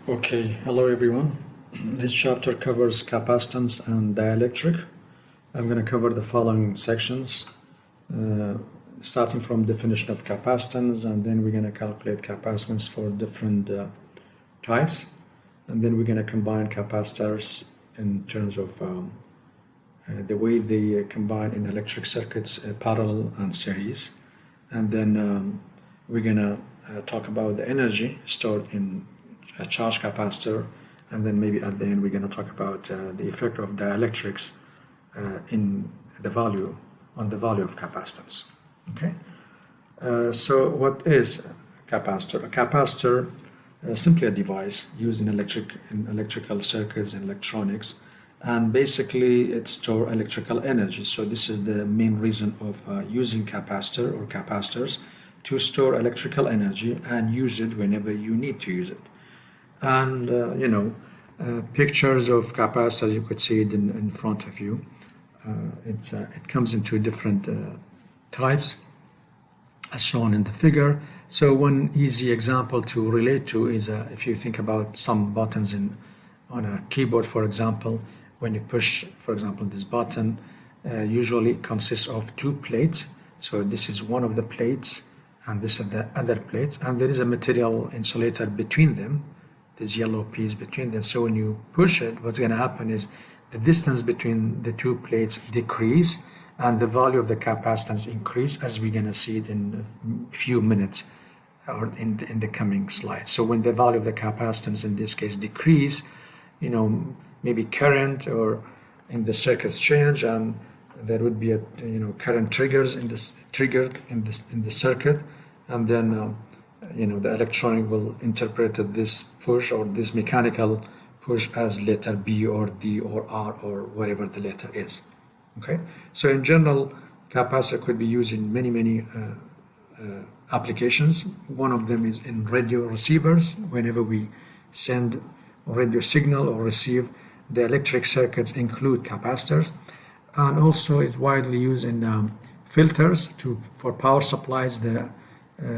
Okay, hello everyone. This chapter covers capacitance and dielectric. I'm going to cover the following sections, starting from definition of capacitance, and then we're going to calculate capacitance for different types, and then we're going to combine capacitors in terms of the way they combine in electric circuits, parallel and series, and then we're going to talk about the energy stored in a charge capacitor, and then maybe at the end we're going to talk about the effect of dielectrics in the value of capacitance. Okay, so what is a capacitor? A capacitor is simply a device used in electrical circuits and electronics, and basically it stores electrical energy. So this is the main reason of using capacitor or capacitors, to store electrical energy and use it whenever you need to use it. And pictures of capacitor, you could see it in front of you. It comes in two different types as shown in the figure. So one easy example to relate to is if you think about some buttons on a keyboard, for example. When you push, for example, this button, usually it consists of two plates. So this is one of the plates and this is the other plate, and there is a material insulator between them, this yellow piece between them. So when you push it, what's going to happen is the distance between the two plates decrease and the value of the capacitance increase, as we're going to see it in a few minutes or in the coming slides. So when the value of the capacitance in this case decrease, maybe current or in the circuits change, and there would be a current triggered in the circuit, and then the electronic will interpret this push or this mechanical push as letter B or D or R or whatever the letter is. Okay, so in general, capacitor could be used in many applications. One of them is in radio receivers. Whenever we send radio signal or receive, the electric circuits include capacitors, and also it's widely used in filters for power supplies. The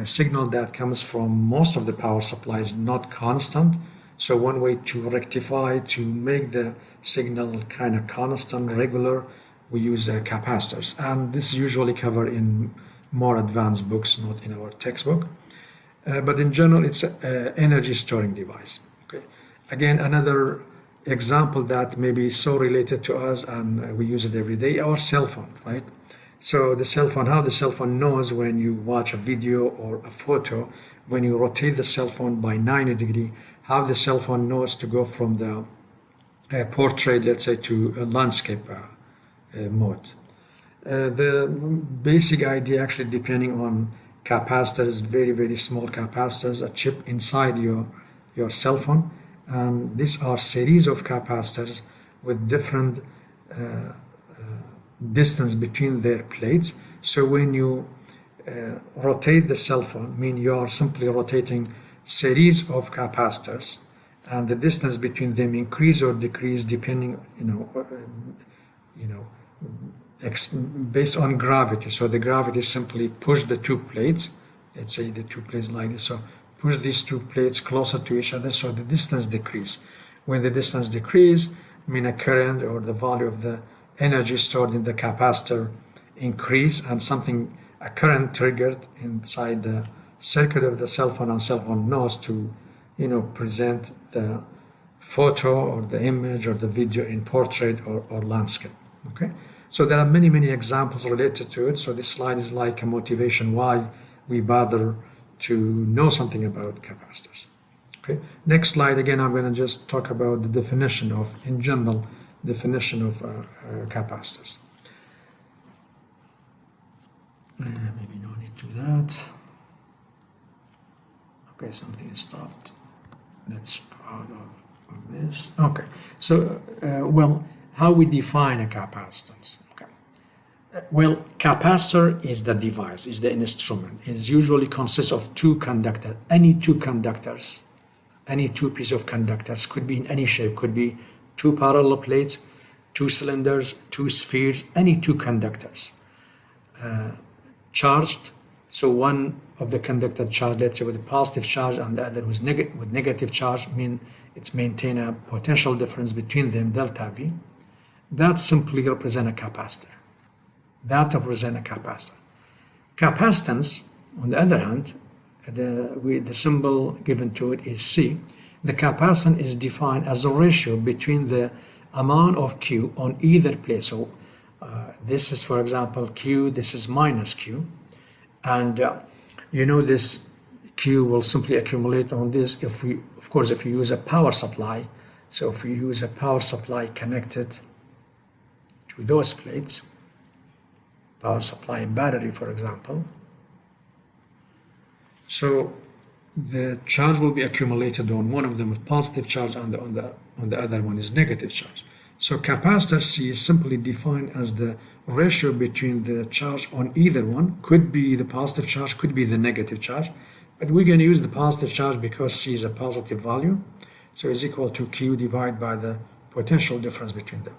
signal that comes from most of the power supplies not constant, so one way to rectify, to make the signal kind of constant, regular, we use capacitors, and this is usually covered in more advanced books, not in our textbook, but in general it's an energy storing device. Okay, again, another example that may be so related to us and we use it every day, our cell phone, right? So the cell phone, how the cell phone knows when you watch a video or a photo, when you rotate the cell phone by 90 degrees, how the cell phone knows to go from the portrait, let's say, to a landscape mode. The basic idea, actually, depending on capacitors, very small capacitors, a chip inside your cell phone, and these are series of capacitors with different distance between their plates. So when you rotate the cell phone, mean you are simply rotating series of capacitors, and the distance between them increase or decrease depending, based on gravity. So the gravity simply push the two plates. Let's say the two plates like this. So push these two plates closer to each other, so the distance decrease. When the distance decrease, mean a current or the value of the energy stored in the capacitor increase, and a current triggered inside the circuit of the cell phone, and cell phone knows to present the photo or the image or the video in portrait or landscape. Okay, so there are many examples related to it. So this slide is like a motivation why we bother to know something about capacitors. Okay, next slide. Again, I'm going to just talk about the definition of, in general, definition of capacitors. Maybe no need to that. Okay, something is stopped. Let's go out of this. Okay, so how we define a capacitance? Okay. Well, capacitor is the device, is the instrument. It usually consists of two conductors. Any two conductors, any two pieces of conductors, could be in any shape, could be two parallel plates, two cylinders, two spheres, any two conductors charged. So one of the conductor charge, let's say with a positive charge and the other with negative charge, mean it's maintain a potential difference between them, delta V. That simply represent a capacitor. That represent a capacitor. Capacitance, on the other hand, the symbol given to it is C. The capacitance is defined as a ratio between the amount of Q on either plate. So this is, for example, Q, this is minus Q. And you know this Q will simply accumulate on this if we, of course, if you use a power supply. So if you use a power supply connected to those plates, power supply battery, for example. So the charge will be accumulated on one of them with positive charge and on the other one is negative charge. So capacitor C is simply defined as the ratio between the charge on either one. Could be the positive charge, could be the negative charge, but we're going to use the positive charge because C is a positive value. So it's equal to Q divided by the potential difference between them.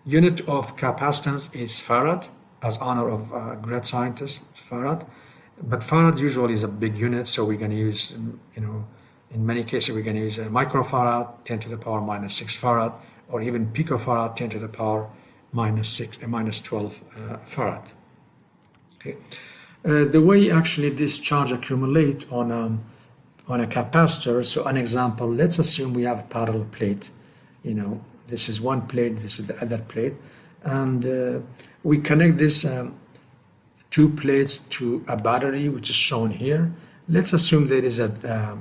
Unit of capacitance is farad, as honor of great scientist farad. But farad usually is a big unit, so we're going to use, in many cases we're going to use a microfarad, 10 to the power minus 6 farad, or even picofarad, 10 to the power minus 12 farad. Okay. The way actually this charge accumulate on a capacitor, so an example, let's assume we have a parallel plate. This is one plate, this is the other plate, and we connect this two plates to a battery, which is shown here. Let's assume there is a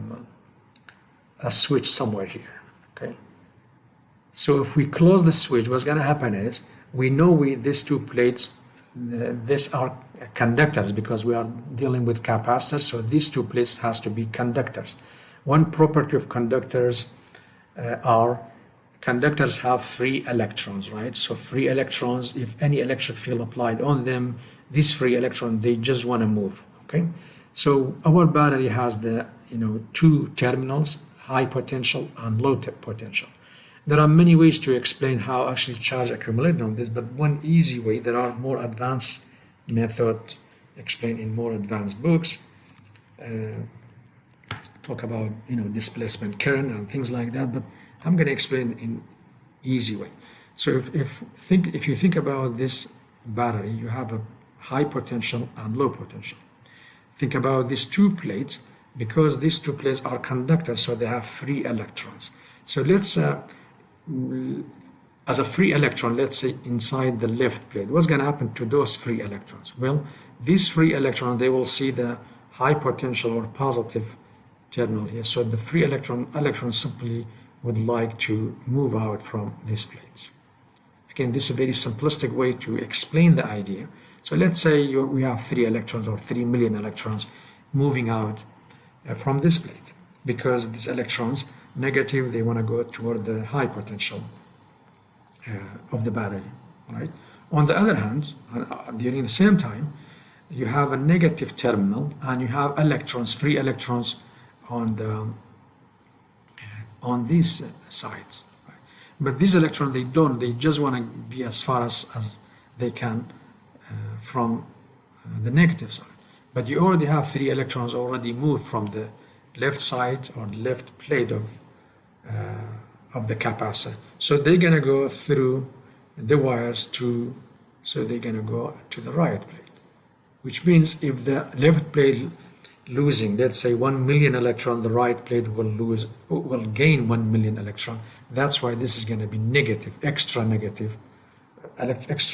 switch somewhere here. Okay. So if we close the switch, what's going to happen is we know these two plates, these are conductors because we are dealing with capacitors. So these two plates has to be conductors. One property of conductors are conductors have free electrons, right? So free electrons, if any electric field applied on them, these free electrons, they just want to move. Okay. So our battery has the two terminals, high potential and low potential. There are many ways to explain how actually charge accumulated on this, but one easy way, there are more advanced method explained in more advanced books, talk about displacement current and things like that, but I'm going to explain in easy way. So if you think about this battery, you have a high potential and low potential. Think about these two plates, because these two plates are conductors, so they have free electrons. So let's as a free electron, let's say inside the left plate, what's going to happen to those free electrons? Well, these free electrons, they will see the high potential or positive terminal here. So the free electron simply would like to move out from these plates. Again, this is a very simplistic way to explain the idea. So let's say we have 3 electrons or 3 million electrons moving out from this plate, because these electrons, negative, they want to go toward the high potential of the battery, right? On the other hand, during the same time, you have a negative terminal and you have electrons, free electrons on these sides, right? But these electrons, they just want to be as far as they can from the negative side. But you already have 3 electrons already moved from the left side or the left plate of the capacitor. So they're going to go through the wires so they're going to go to the right plate, which means if the left plate losing, let's say 1 million electron, the right plate will gain 1 million electron. That's why this is going to be negative, extra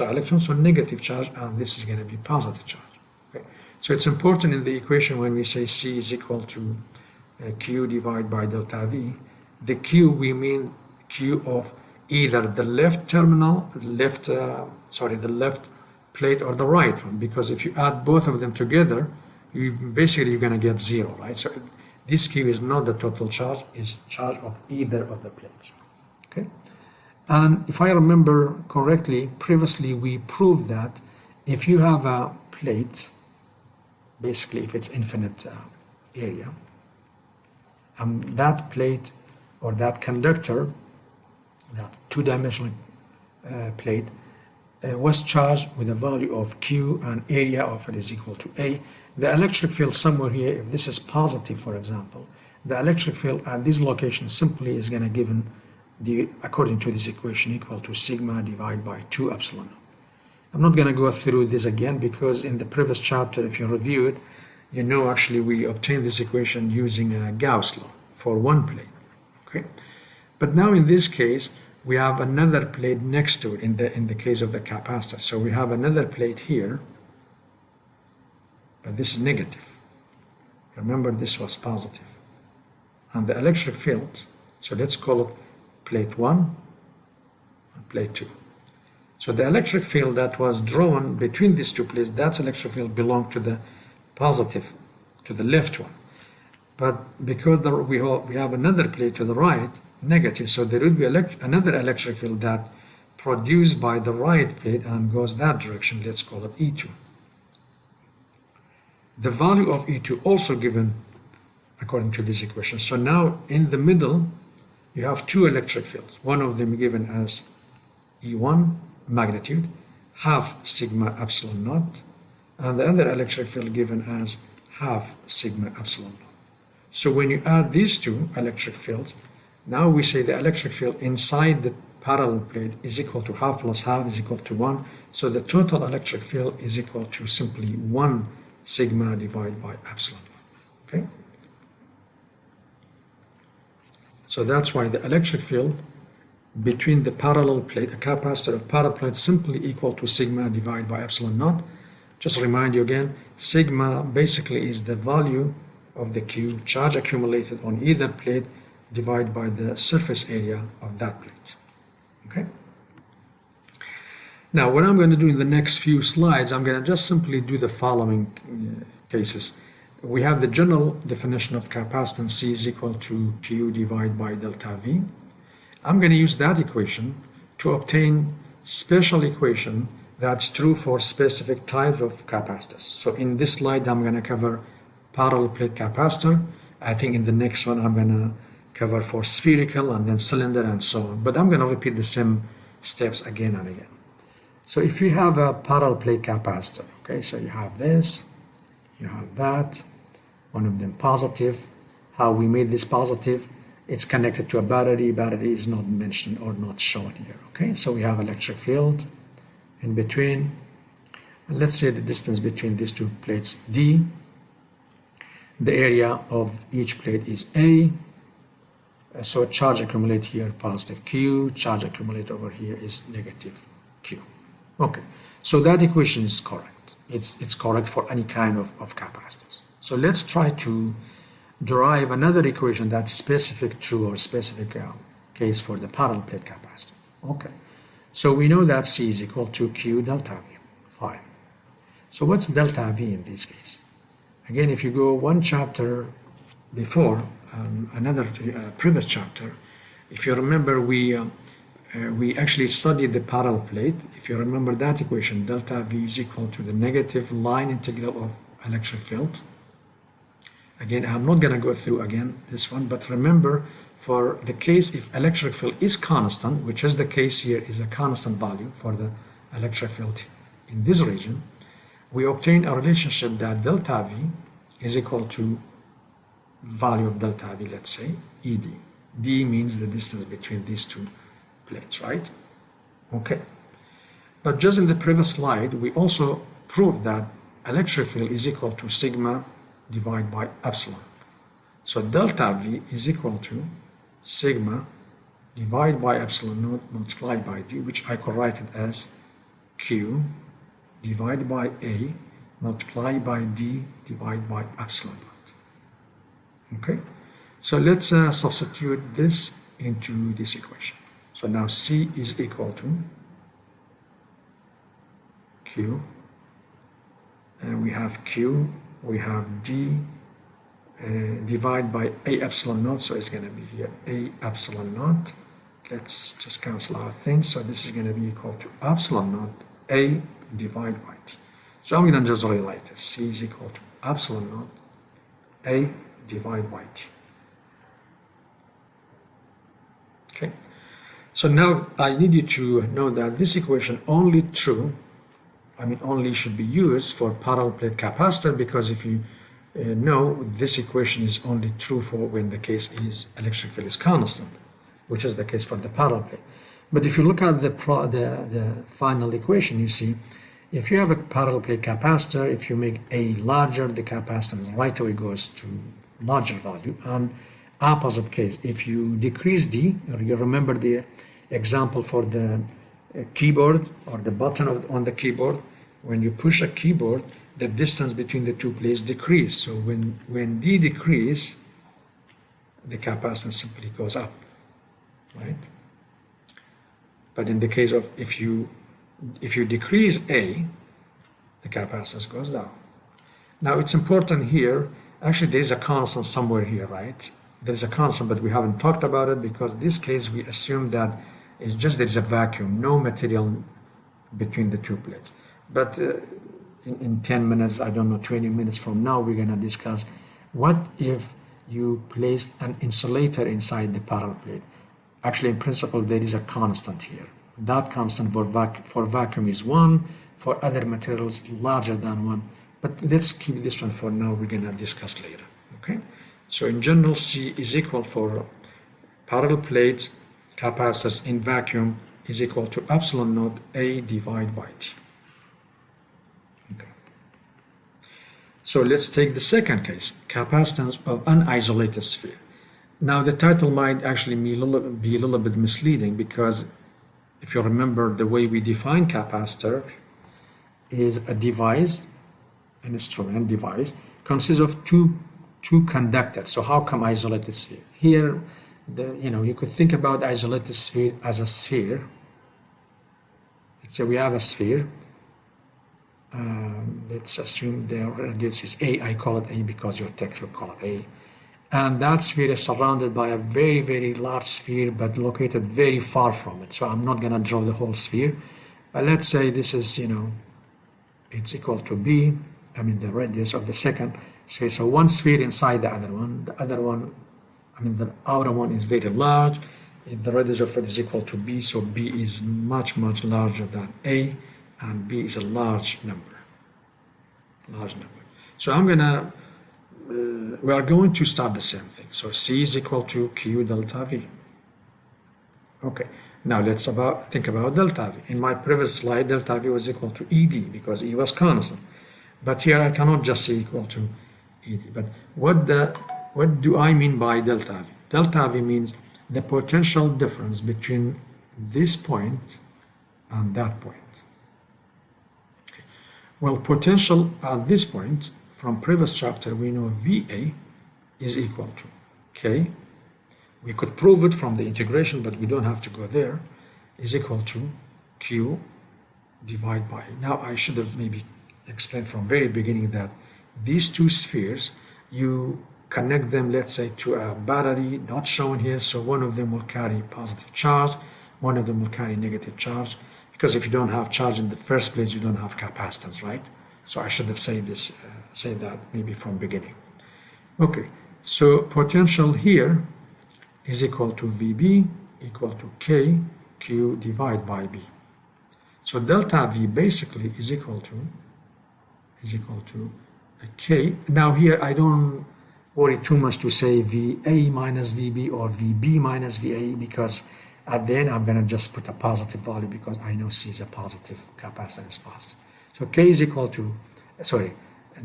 electrons, so negative charge, and this is going to be positive charge. Okay. So it's important in the equation when we say C is equal to Q divided by delta V. The Q, we mean Q of either the left terminal, the left plate, or the right one, because if you add both of them together, you're going to get 0, right? So this Q is not the total charge, it's charge of either of the plates. Okay. And if I remember correctly, previously we proved that if you have a plate, basically if it's infinite area, that plate or that conductor, that two-dimensional plate, was charged with a value of Q and area of it is equal to A. The electric field somewhere here, if this is positive, for example, the electric field at this location simply is going to given according to this equation equal to sigma divided by 2 epsilon. I'm not going to go through this again because in the previous chapter, if you review it, you know actually we obtained this equation using a Gauss law for one plate. Okay, but now in this case we have another plate next to it in the case of the capacitor. So we have another plate here, but this is negative. Remember, this was positive. And the electric field, so let's call it plate 1 and plate 2. So the electric field that was drawn between these two plates, that electric field belonged to the positive, to the left one. But because we have another plate to the right, negative, so there would be another electric field that produced by the right plate and goes that direction. Let's call it E2. The value of E2 also given according to this equation. So now in the middle, you have two electric fields. One of them given as E1 magnitude, half sigma epsilon naught, and the other electric field given as half sigma epsilon naught. So when you add these two electric fields, now we say the electric field inside the parallel plate is equal to half plus half is equal to 1. So the total electric field is equal to simply 1 sigma divided by epsilon. Okay? So that's why the electric field between the parallel plate, a capacitor of parallel plate, simply equal to sigma divided by epsilon naught. Just remind you again, sigma basically is the value of the Q, charge accumulated on either plate, divided by the surface area of that plate. Okay? Now, what I'm going to do in the next few slides, I'm going to just simply do the following cases. We have the general definition of capacitance C is equal to Q divided by delta V. I'm going to use that equation to obtain special equation that's true for specific types of capacitors. So in this slide, I'm going to cover parallel plate capacitor. I think in the next one, I'm going to cover for spherical and then cylinder and so on. But I'm going to repeat the same steps again and again. So if you have a parallel plate capacitor, okay, so you have this, you have that, one of them positive. How we made this positive? It's connected to a battery. Battery is not mentioned or not shown here. Okay, so we have electric field in between. And let's say the distance between these two plates D. The area of each plate is A. So charge accumulate here positive Q. Charge accumulate over here is negative Q. Okay, so that equation is correct. It's correct for any kind of capacitors. So let's try to derive another equation that's specific true or specific case for the parallel plate capacitor. Okay, so we know that C is equal to Q delta V. Fine. So what's delta V in this case? Again, if you go one chapter before, another previous chapter, if you remember, we actually studied the parallel plate. If you remember that equation, delta V is equal to the negative line integral of electric field. Again, I'm not going to go through again this one, but remember, for the case if electric field is constant, which is the case here, is a constant value for the electric field in this region, we obtain a relationship that delta V is equal to value of delta V, let's say, ED. D means the distance between these two plates, right? Okay. But just in the previous slide, we also proved that electric field is equal to sigma divided by epsilon. So delta V is equal to sigma divided by epsilon naught multiplied by D, which I could write it as Q divided by A multiplied by D divided by epsilon naught. Okay, so let's substitute this into this equation. So now C is equal to Q, and we have Q, we have D divided by A epsilon naught, so it's going to be here A epsilon naught. Let's just cancel our things, so this is going to be equal to epsilon naught A divided by D. So I'm going to just rewrite this. C is equal to epsilon naught A divided by D. Okay, So now I need you to know that this equation only only should be used for parallel plate capacitor, because if you know, this equation is only true for when the case is electric field is constant, which is the case for the parallel plate. But if you look at the final equation, you see, if you have a parallel plate capacitor, if you make A larger, the capacitance right away goes to larger value. And opposite case, if you decrease D, or you remember the example for the keyboard or the button on the keyboard, when you push a keyboard, the distance between the two plates decrease. So when D decrease, the capacitance simply goes up, right? But in the case of if you decrease A, the capacitance goes down. Now it's important here, actually there is a constant somewhere here, right? There is a constant, but we haven't talked about it because in this case we assume that it's just there is a vacuum, no material between the two plates. But in 10 minutes, I don't know, 20 minutes from now, we're going to discuss what if you placed an insulator inside the parallel plate. Actually, in principle, there is a constant here. That constant for vacuum is 1, for other materials larger than 1. But let's keep this one for now, we're going to discuss later. Okay? So in general, C is equal for parallel plates capacitors in vacuum is equal to epsilon naught A divided by T. Okay. So let's take the second case, capacitance of an isolated sphere. Now the title might actually be a little bit misleading, because if you remember, the way we define capacitor is a device, an instrument device, consists of two conductors. So how come isolated sphere? Here, you could think about isolated sphere as a sphere. So we have a sphere. Let's assume the radius is A. I call it A because your text will call it A. And that sphere is surrounded by a very, very large sphere, but located very far from it. So I'm not going to draw the whole sphere. But let's say this is, it's equal to B, the radius of the second sphere. So one sphere inside the other one. The other one, the outer one is very large. The radius of it is equal to B, so B is much, much larger than A, and B is a large number. So we are going to start the same thing. So C is equal to Q delta V. Okay, now let's think about delta V. In my previous slide, delta V was equal to ED because E was constant. But here I cannot just say equal to ED. But what do I mean by delta V? Delta V means the potential difference between this point and that point. Okay. Well, potential at this point, from previous chapter, we know VA is equal to K. We could prove it from the integration, but we don't have to go there. Is equal to Q divided by. Now, I should have maybe explained from very beginning that these two spheres, you connect them, let's say, to a battery not shown here. So one of them will carry positive charge, one of them will carry negative charge. Because if you don't have charge in the first place, you don't have capacitance, right? So I should have said that maybe from beginning. Okay, so potential here is equal to VB equal to K Q divided by B. So delta V basically is equal to a K. Now here I don't worry too much to say VA minus VB or VB minus VA, because at the end I'm going to just put a positive value because I know C is a positive, capacitance is positive. So K is equal to,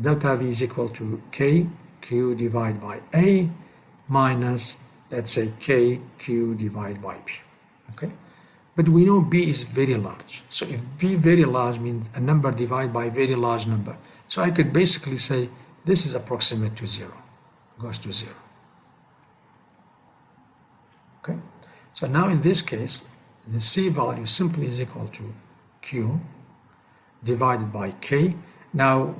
delta V is equal to K Q divided by A minus, let's say, K Q divided by B. Okay? But we know B is very large. So if B very large means a number divided by a very large number. So I could basically say this is approximate to 0. Goes to 0. Okay? So now in this case, the C value simply is equal to Q divided by K. Now,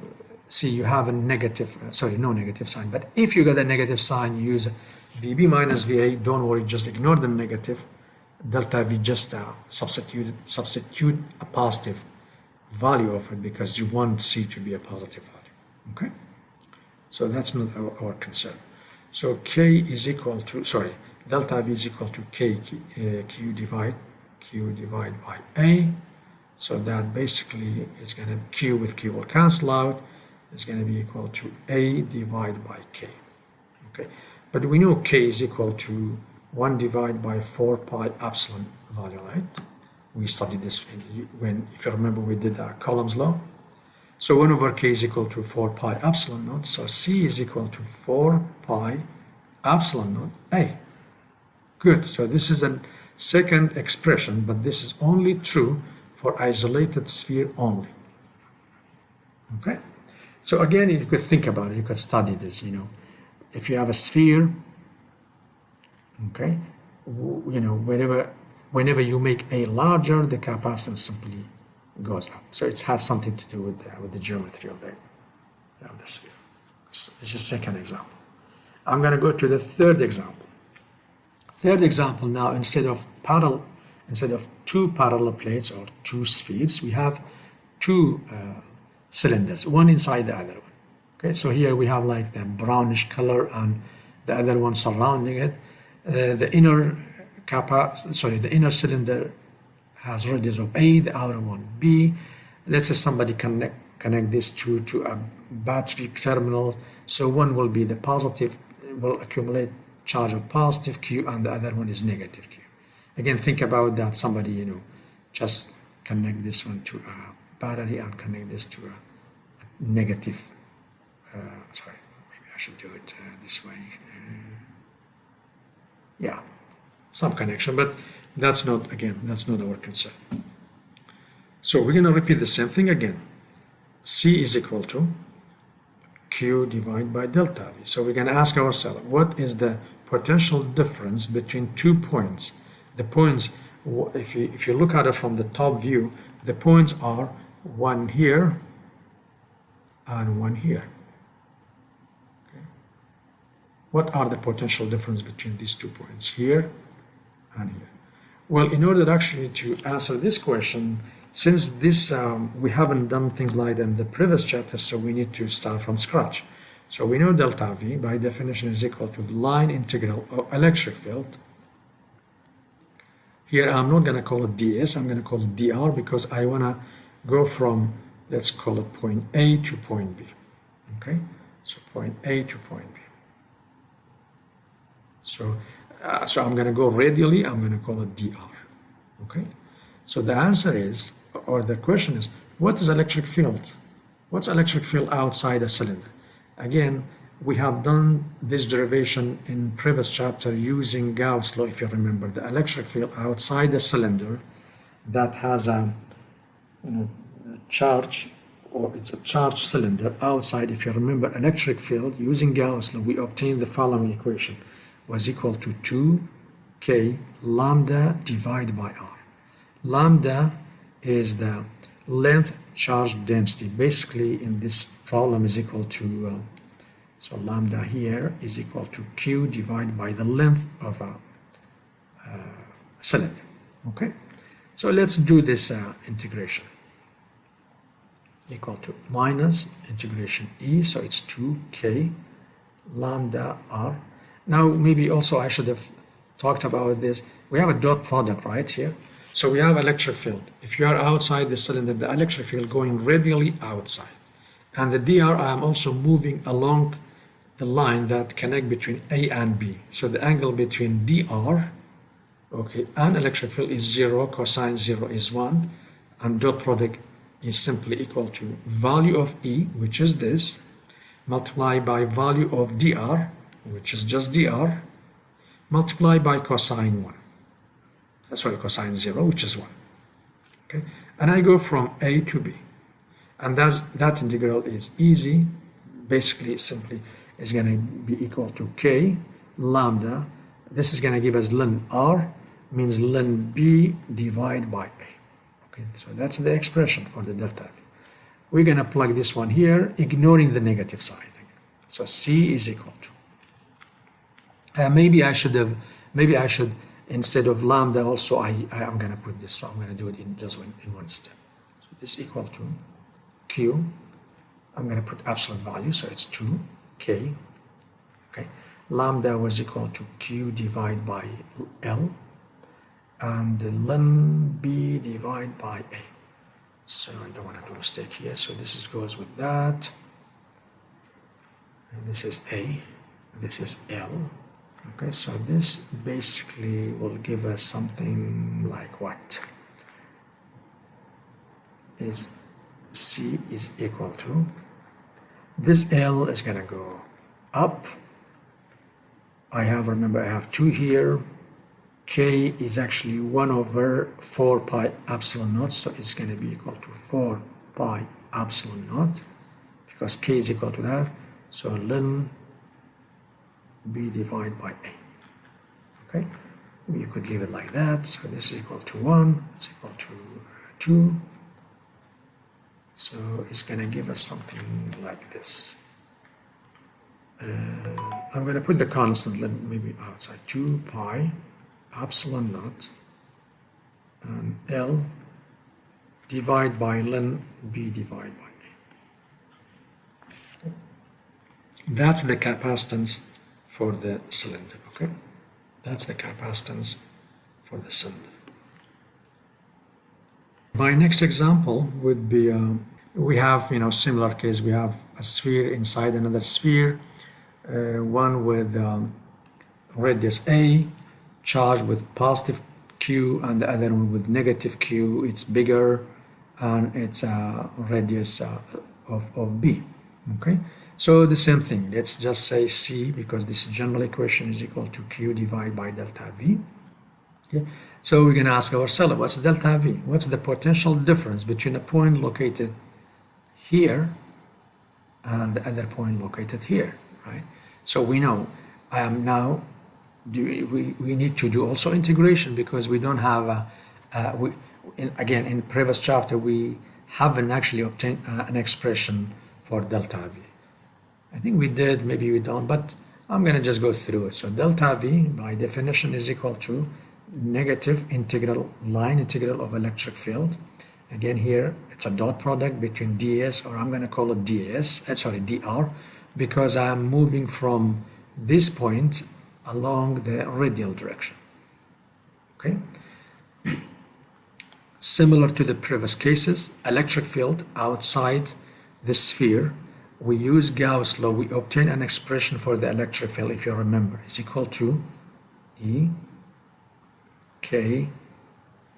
see, you have a negative, no negative sign, but if you get a negative sign, you use VB minus VA, don't worry, just ignore the negative. Delta V, just substitute a positive value of it because you want C to be a positive value. Okay? So that's not our concern. So K is equal to, delta V is equal to Q divide by A. So that basically is going to, Q with Q will cancel out, is going to be equal to A divided by K. Okay, but we know K is equal to 1 divided by 4 pi epsilon value, right? We studied this if you remember, we did Coulomb's law. So 1 over K is equal to 4 pi epsilon naught. So C is equal to 4 pi epsilon naught A. Good. So this is a second expression, but this is only true for isolated sphere only. Okay. So again, you could think about it. You could study this. If you have a sphere, okay, whenever you make A larger, the capacitance simply goes up. So it has something to do with the geometry of the sphere. This is the second example. I'm going to go to the third example. Third example now, instead of two parallel plates or two spheres, we have two cylinders, one inside the other one. Okay, so here we have like the brownish color and the other one surrounding it. The inner cylinder has radius of A, the outer one B. Let's say somebody connect these two to a battery terminal. So one will be the positive, will accumulate charge of positive Q, and the other one is negative Q. Again, think about that. Somebody, just connect this one to a battery and connect this to a negative. Sorry, maybe I should do it this way. Yeah, some connection, but that's not our concern. So we're going to repeat the same thing again. C is equal to Q divided by delta V. So we're going to ask ourselves, what is the potential difference between 2 points? The points, if you look at it from the top view, the points are one here and one here. Okay. What are the potential difference between these 2 points, here and here? Well, in order actually to answer this question, since this we haven't done things like that in the previous chapter, so we need to start from scratch. So we know delta V by definition is equal to the line integral of electric field. Here I'm not going to call it ds, I'm going to call it dr, because I want to go from, let's call it point A to point B. Okay, so point A to point B. So I'm going to go radially, I'm going to call it dr. Okay, so the answer is, or the question is, what is electric field? What's electric field outside a cylinder? Again, we have done this derivation in previous chapter using Gauss law, if you remember. The electric field outside the cylinder that has a charge, or it's a charged cylinder outside. If you remember electric field, using Gauss law, we obtained the following equation, was equal to 2k lambda divided by r. Lambda is the length charge density. Basically, in this problem is equal to, so lambda here is equal to Q divided by the length of a cylinder. Okay, so let's do this integration. Equal to minus integration E, so it's 2k lambda r. Now maybe also I should have talked about this. We have a dot product right here. So we have electric field. If you are outside the cylinder, the electric field going radially outside. And the dr, I am also moving along the line that connect between A and B. So the angle between dr, okay, and electric field is 0, cosine 0 is 1, and dot product is simply equal to value of E, which is this, multiplied by value of dr, which is just dr, multiplied by cosine 1. Sorry, cosine 0, which is 1. Okay, and I go from A to B. And that integral is easy. Basically, simply is going to be equal to k lambda. This is going to give us ln r, means ln b divided by a. Okay, so that's the expression for the delta v. We're going to plug this one here, ignoring the negative sign. So c is equal to. Maybe I should, instead of lambda, also I'm going to put this. So I'm going to do it in one step. So this is equal to Q. I'm going to put absolute value, so it's 2k. Okay, lambda was equal to Q divided by L, and ln B divided by A. So I don't want to do a mistake here, so this goes with that. And this is A, this is L. Okay, so this basically will give us something like what? Is C is equal to, this L is going to go up. Remember I have 2 here. K is actually 1 over 4 pi epsilon naught, so it's going to be equal to 4 pi epsilon naught, because K is equal to that. So ln B divided by A. Okay, you could leave it like that. So this is equal to 1, it's equal to 2. So it's going to give us something like this. I'm going to put the constant maybe outside, 2 pi epsilon naught and L divided by ln B divided by A. That's the capacitance for the cylinder, okay? That's the capacitance for the cylinder. My next example would be, we have, similar case, we have a sphere inside another sphere, one with radius A, charged with positive Q, and the other one with negative Q. It's bigger, and it's a radius of B, okay? So the same thing, let's just say C, because this general equation is equal to Q divided by delta V. Okay? So we're going to ask ourselves, what's delta V? What's the potential difference between a point located here and the other point located here, right? So we know I am now, we need to do also integration, because we don't have again, in previous chapter we haven't actually obtained an expression for delta V. I think we did, maybe we don't, but I'm going to just go through it. So delta V by definition is equal to negative line integral of electric field. Again, here it's a dot product between ds, or I'm going to call it dr, because I'm moving from this point along the radial direction. Okay. Similar to the previous cases, electric field outside the sphere, we use Gauss law, we obtain an expression for the electric field, if you remember, is equal to E K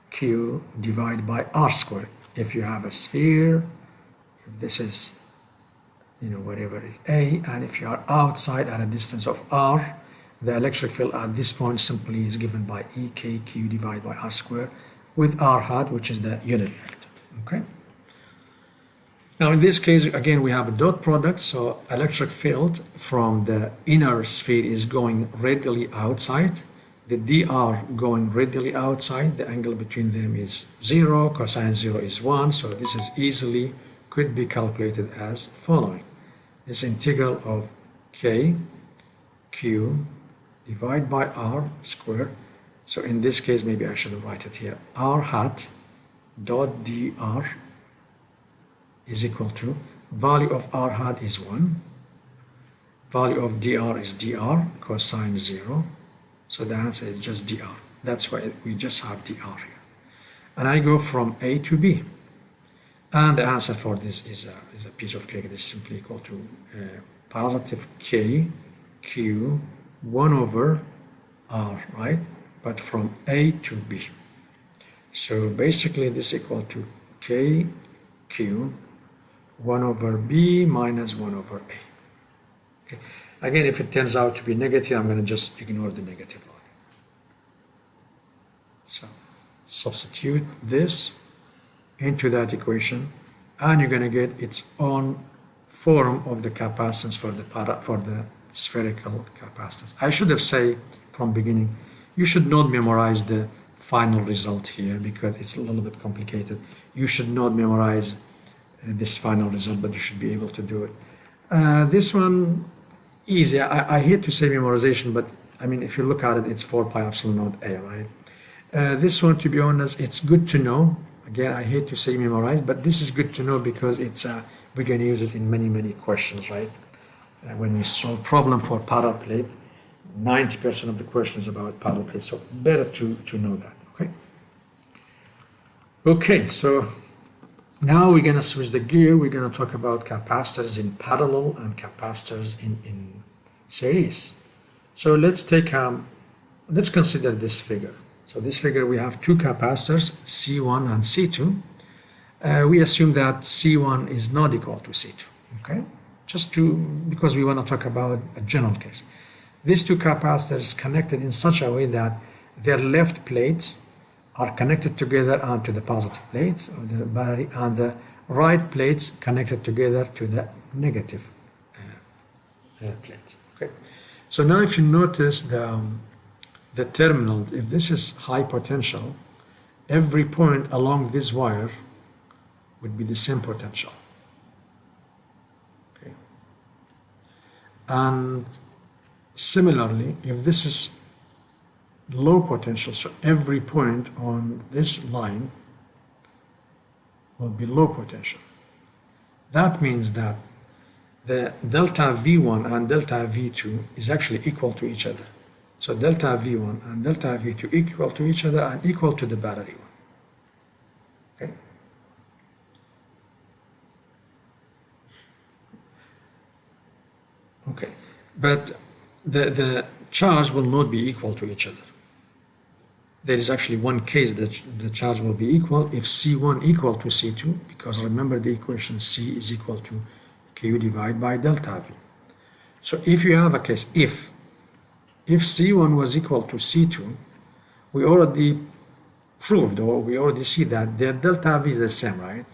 Q divided by R squared. If you have a sphere, if this is, whatever is A, and if you are outside at a distance of R, the electric field at this point simply is given by E K Q divided by R squared with R hat, which is the unit vector, okay? Now in this case, again, we have a dot product, so electric field from the inner sphere is going radially outside, the dr going radially outside, the angle between them is 0, cosine 0 is 1, so this is easily could be calculated as following. This integral of K Q divided by R squared, so in this case maybe I should write it here, R hat dot dr is equal to, value of R hat is 1, value of dr is dr, cosine 0, so the answer is just dr. That's why we just have dr here. And I go from A to B. And the answer for this is a piece of cake. This is simply equal to positive K Q 1 over R, right? But from A to B. So basically this is equal to K Q 1 over B minus 1 over A. Okay. Again, if it turns out to be negative, I'm going to just ignore the negative one. So substitute this into that equation, and you're going to get its own form of the capacitance for the spherical capacitance. I should have said from beginning, you should not memorize the final result here because it's a little bit complicated. You should not memorize this final result, but you should be able to do it. This one, easy. I hate to say memorization, but I mean, if you look at it, it's 4 pi epsilon naught A, right? This one, to be honest, it's good to know. Again, I hate to say memorize, but this is good to know because it's we're going to use it in many questions, right? When we solve problem for parallel plate, 90% of the questions about paddle plates, so better to know that, okay? Okay, so now we're gonna switch the gear. We're gonna talk about capacitors in parallel and capacitors in series. So let's consider this figure. So this figure, we have two capacitors, C1 and C2. We assume that C1 is not equal to C2, okay? Because we want to talk about a general case. These two capacitors connected in such a way that their left plates are connected together onto the positive plates of the battery, and the right plates connected together to the negative plates. Okay. So now, if you notice the terminal, if this is high potential, every point along this wire would be the same potential. Okay. And similarly, if this is low potential, so every point on this line will be low potential. That means that the delta V1 and delta V2 is actually equal to each other. So delta V1 and delta V2 equal to each other and equal to the battery one. Okay. Okay, but the charge will not be equal to each other. There is actually one case that the charge will be equal if C1 equal to C2, because remember the equation C is equal to Q divided by delta V. So if you have a case, if C1 was equal to C2, we already proved, or we already see that their delta V is the same, right?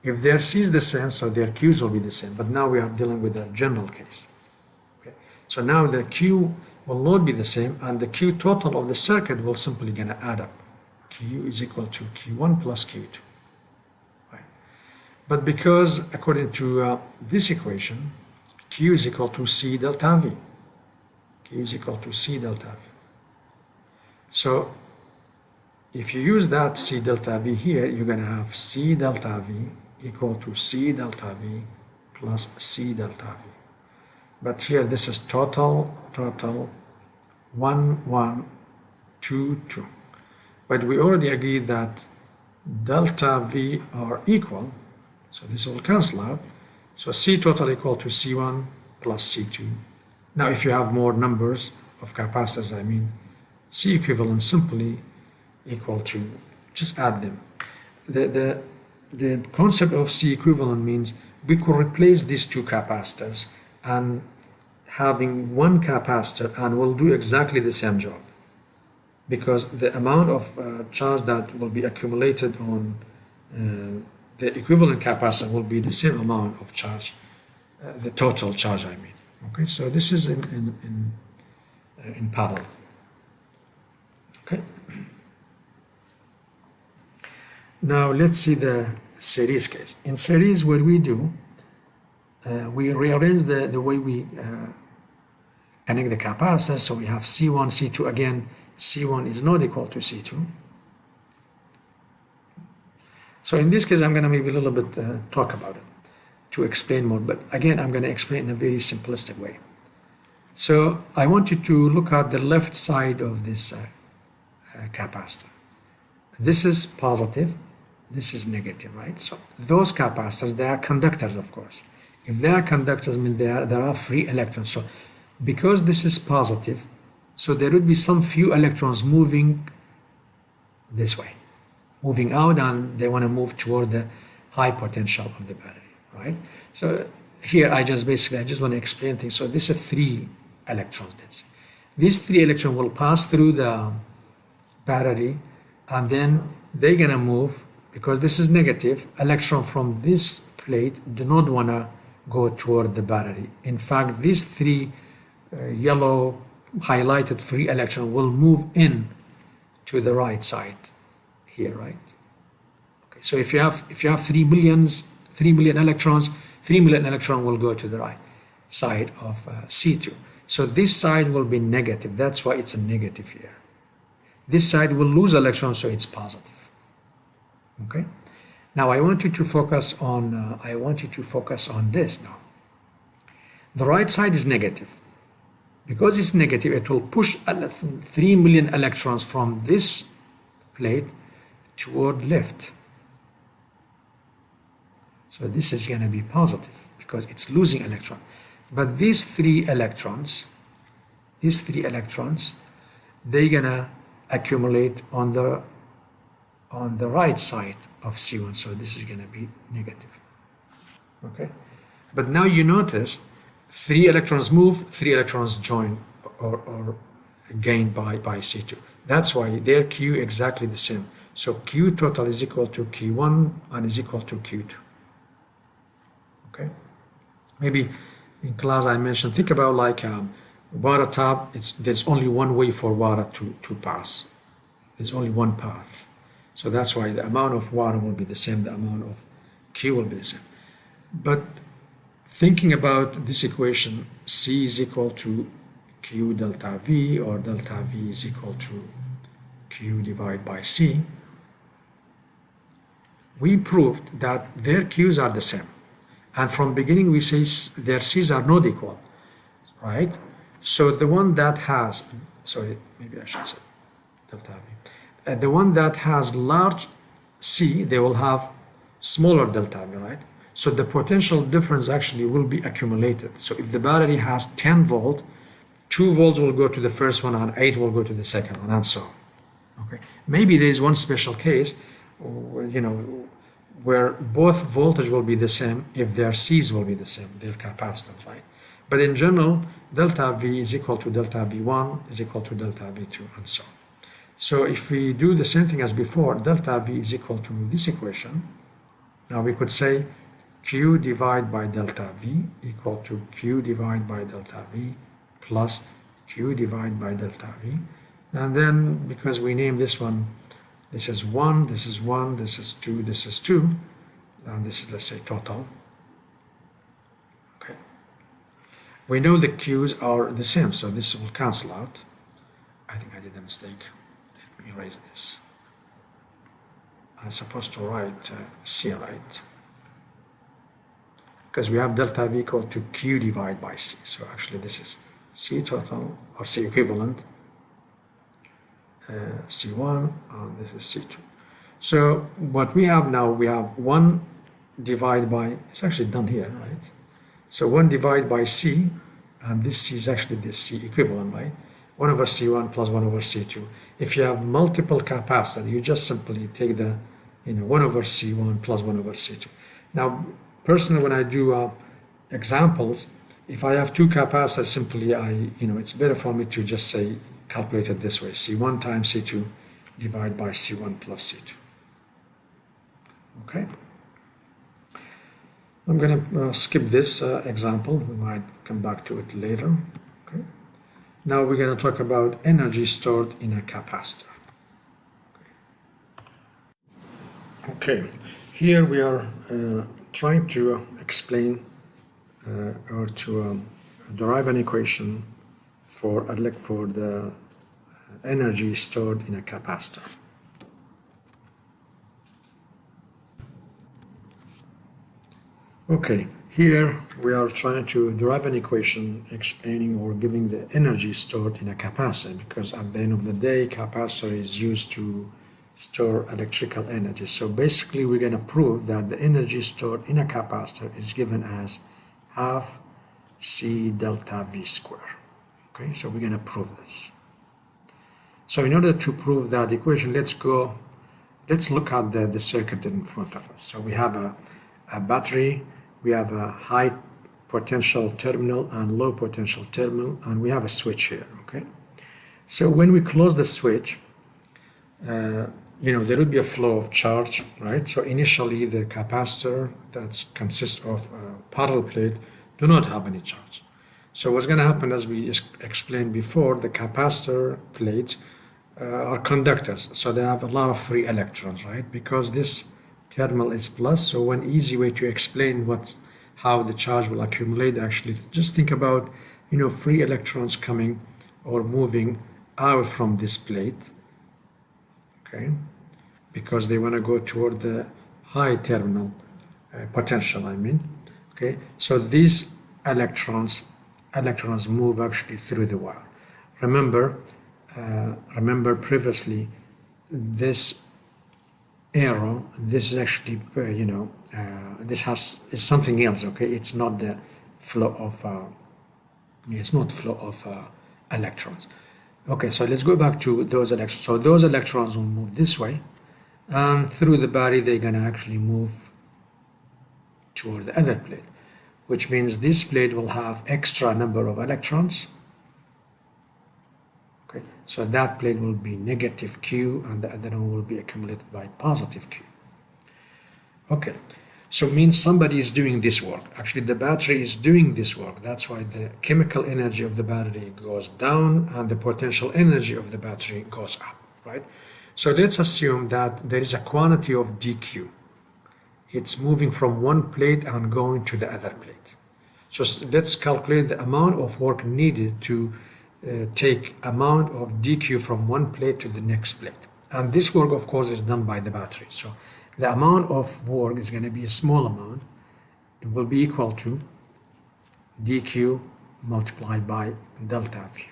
If their C is the same, so their Q's will be the same. But now we are dealing with a general case. Okay? So now the Q will not be the same, and the Q total of the circuit will simply gonna add up. Q is equal to Q1 plus Q2. Right? But because according to this equation, Q is equal to C delta V. Q is equal to C delta V. So if you use that C delta V here, you're gonna have C delta V equal to C delta V plus C delta V. But here this is total 1, 1, 2, 2. But we already agreed that delta V are equal, so this will cancel out. So C total equal to C1 plus C2. Now if you have more numbers of capacitors, I mean, C equivalent simply equal to, just add them. The concept of C equivalent means we could replace these two capacitors and having one capacitor, and will do exactly the same job, because the amount of charge that will be accumulated on the equivalent capacitor will be the same amount of charge, the total charge I mean. Okay, so this is in parallel. Okay. Now let's see the series case. In series, what we do, we rearrange the way we connect the capacitor. So we have C1, C2. Again, C1 is not equal to C2. So in this case, I'm going to maybe a little bit talk about it to explain more. But again, I'm going to explain in a very simplistic way. So I want you to look at the left side of this capacitor. This is positive. This is negative, right? So those capacitors, they are conductors, of course. If they are conductors, I mean there are free electrons. So because this is positive, so there would be some few electrons moving this way, moving out, and they want to move toward the high potential of the battery, right? So here I just want to explain things. So this is 3 electrons, let's say. These 3 electrons will pass through the battery, and then they're gonna move, because this is negative, electron from this plate do not want to go toward the battery. In fact, these 3 yellow highlighted free electron will move in to the right side here, right? Okay, so if you have 3 million electrons, 3 million electron will go to the right side of C2. So this side will be negative. That's why it's a negative here. This side will lose electrons, so it's positive. Okay. Now I want you to focus on this now. The right side is negative Because it's negative, it will push 3 million electrons from this plate toward left. So this is going to be positive because it's losing electron. But these three electrons, they're going to accumulate on the right side of C1. So this is going to be negative. Okay. But now you notice 3 electrons move, 3 electrons join or gained by C2. That's why their Q exactly the same. So Q total is equal to Q1 and is equal to Q2. Okay. Maybe in class I mentioned, think about like water tap. There's only one way for water to pass. There's only one path. So that's why the amount of water will be the same, the amount of Q will be the same. But thinking about this equation, C is equal to Q delta V, or delta V is equal to Q divided by C, we proved that their Q's are the same. And from beginning we say their C's are not equal, right? So the one that has, sorry, maybe I should say delta V. The one that has large C, they will have smaller delta V, right? So the potential difference actually will be accumulated. So if the battery has 10 volt, 2 volts will go to the first one and 8 will go to the second one, and so on. Okay. Maybe there is one special case, where both voltage will be the same if their C's will be the same, their capacitance, right? But in general, delta V is equal to delta V1 is equal to delta V2, and so on. So if we do the same thing as before, delta V is equal to this equation. Now we could say Q divided by delta V equal to Q divided by delta V plus Q divided by delta V. And then because we name this one, this is 1, this is 1, this is 2, this is 2, and this is, let's say, total. Okay. We know the Q's are the same, so this will cancel out. I think I did a mistake. Let me erase this. I'm supposed to write C, right? Because we have delta V equal to Q divided by C. So actually this is C total, or C equivalent, C1, and this is C2. So what we have now, we have 1 divided by, it's actually done here, right? So 1 divided by C, and this C is actually the C equivalent, right? 1 over C1 plus 1 over C2. If you have multiple capacitors, you just simply take the 1 over C1 plus 1 over C2. Now, personally, when I do examples, if I have 2 capacitors, simply it's better for me to just say, calculate it this way: C1 times C2 divided by C1 plus C2. Okay. I'm going to skip this example. We might come back to it later. Okay. Now we're going to talk about energy stored in a capacitor. Okay. Here we are trying to explain or to derive an equation for the energy stored in a capacitor. Okay, here we are trying to derive an equation explaining or giving the energy stored in a capacitor, because at the end of the day, capacitor is used to store electrical energy. So basically we're going to prove that the energy stored in a capacitor is given as half C delta V square. Okay, so we're going to prove this. So in order to prove that equation, let's look at the circuit in front of us. So we have a battery, we have a high potential terminal and low potential terminal, and we have a switch here. Okay, so when we close the switch, there will be a flow of charge, right? So initially the capacitor that consists of a parallel plate do not have any charge. So what's going to happen, as we explained before, the capacitor plates are conductors, so they have a lot of free electrons, right? Because this terminal is plus, so one easy way to explain how the charge will accumulate, actually, just think about free electrons coming or moving out from this plate, okay, because they want to go toward the high terminal potential, okay. So these electrons electrons move actually through the wire. Remember previously, this arrow, this is actually, this is something else, okay? It's not the flow of, electrons. Okay, so let's go back to those electrons. So those electrons will move this way, and through the body, they're gonna actually move toward the other plate, which means this plate will have extra number of electrons. Okay, so that plate will be negative Q, and the other one will be accumulated by positive Q. Okay, so it means somebody is doing this work. Actually, the battery is doing this work. That's why the chemical energy of the battery goes down and the potential energy of the battery goes up, right? So let's assume that there is a quantity of dQ. It's moving from one plate and going to the other plate. So let's calculate the amount of work needed to take amount of dQ from one plate to the next plate. And this work, of course, is done by the battery. So the amount of work is going to be a small amount. It will be equal to dQ multiplied by delta V.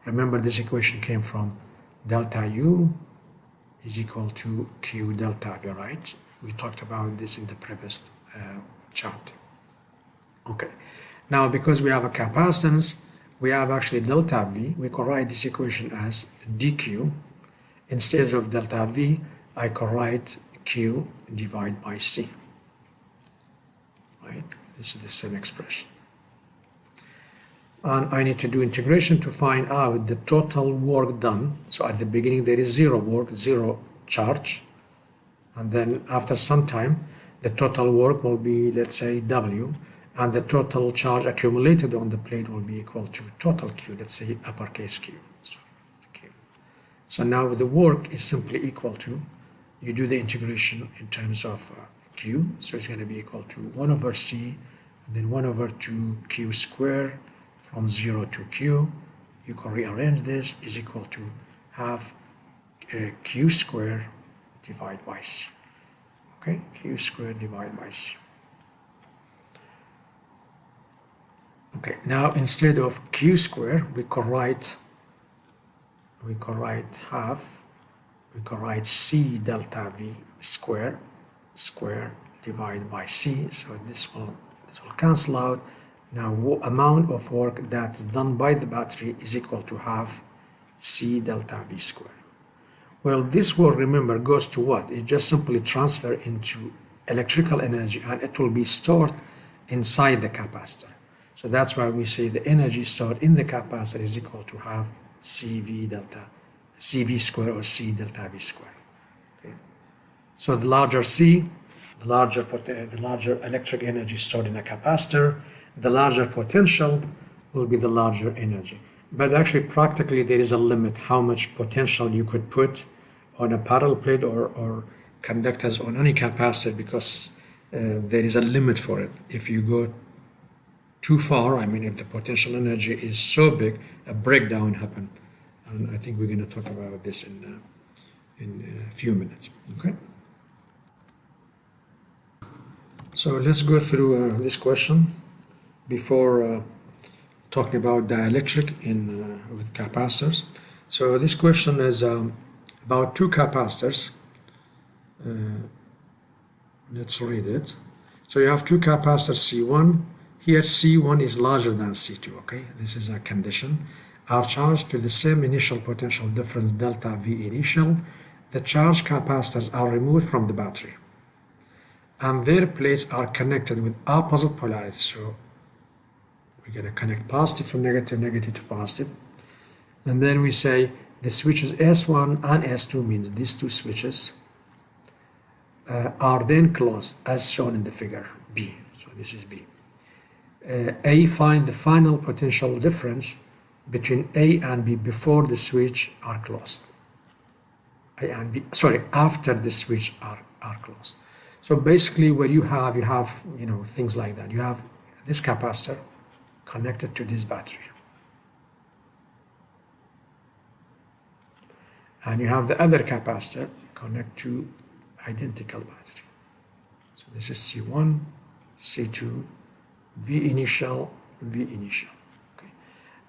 Remember, this equation came from delta U is equal to Q delta V, right? We talked about this in the previous chapter. Okay, now because we have a capacitance, we have actually delta V. We can write this equation as dQ. Instead of delta V, I can write Q divided by C. Right? This is the same expression. And I need to do integration to find out the total work done. So at the beginning there is zero work, zero charge. And then after some time, the total work will be, let's say, W. And the total charge accumulated on the plate will be equal to total Q, let's say uppercase Q. So now the work is simply equal to, you do the integration in terms of Q, so it's going to be equal to 1 over C, and then 1 over 2 Q squared from 0 to Q. You can rearrange this, is equal to half Q squared divided by C. Okay, Q squared divided by C. Okay, now instead of Q squared, we can write half, we can write C delta V square divided by C. So this will cancel out. Now amount of work that's done by the battery is equal to half C delta V square. Well, this work, remember, goes to what? It just simply transfer into electrical energy, and it will be stored inside the capacitor. So that's why we say the energy stored in the capacitor is equal to half CV square or C delta V square. Okay. So the larger C, the larger electric energy stored in a capacitor, the larger potential will be the larger energy. But actually, practically, there is a limit how much potential you could put on a parallel plate or conductors on any capacitor, because there is a limit for it. If you go too far, I mean, if the potential energy is so big, a breakdown happens. And I think we're going to talk about this in a few minutes. Okay. So let's go through this question before talking about dielectric with capacitors. So this question is about two capacitors. Let's read it. So you have two capacitors C1. Here C1 is larger than C2, okay? This is a condition. Are charged to the same initial potential difference delta V initial. The charged capacitors are removed from the battery, and their plates are connected with opposite polarity. So we're going to connect positive from negative, negative to positive. And then we say the switches S1 and S2, means these two switches, are then closed as shown in the figure B. So this is B. A, find the final potential difference between A and B before the switch are closed. A and B, sorry, after the switch are closed. So basically what you have things like that. You have this capacitor connected to this battery, and you have the other capacitor connected to identical battery. So this is C1, C2, V initial V initial. Okay.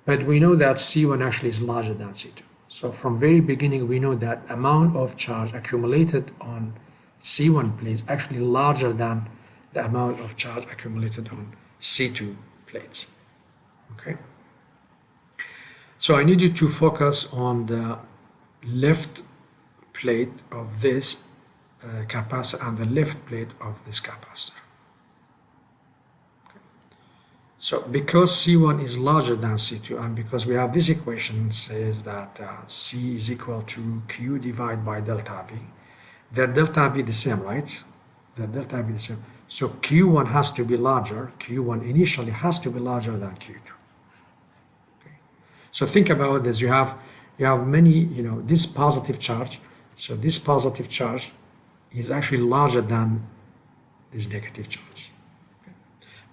But we know that C1 actually is larger than C2. So from very beginning, we know that amount of charge accumulated on C1 plate is actually larger than the amount of charge accumulated on C2 plates. Okay. So I need you to focus on the left plate of this capacitor and the left plate of this capacitor. Okay. So because C1 is larger than C2, and because we have this equation says that C is equal to Q divided by delta V, their delta V the same, right? Their delta V the same. So Q1 has to be larger. Q1 initially has to be larger than Q2. Okay. So think about this. You have many, this positive charge. So this positive charge is actually larger than this negative charge. Okay.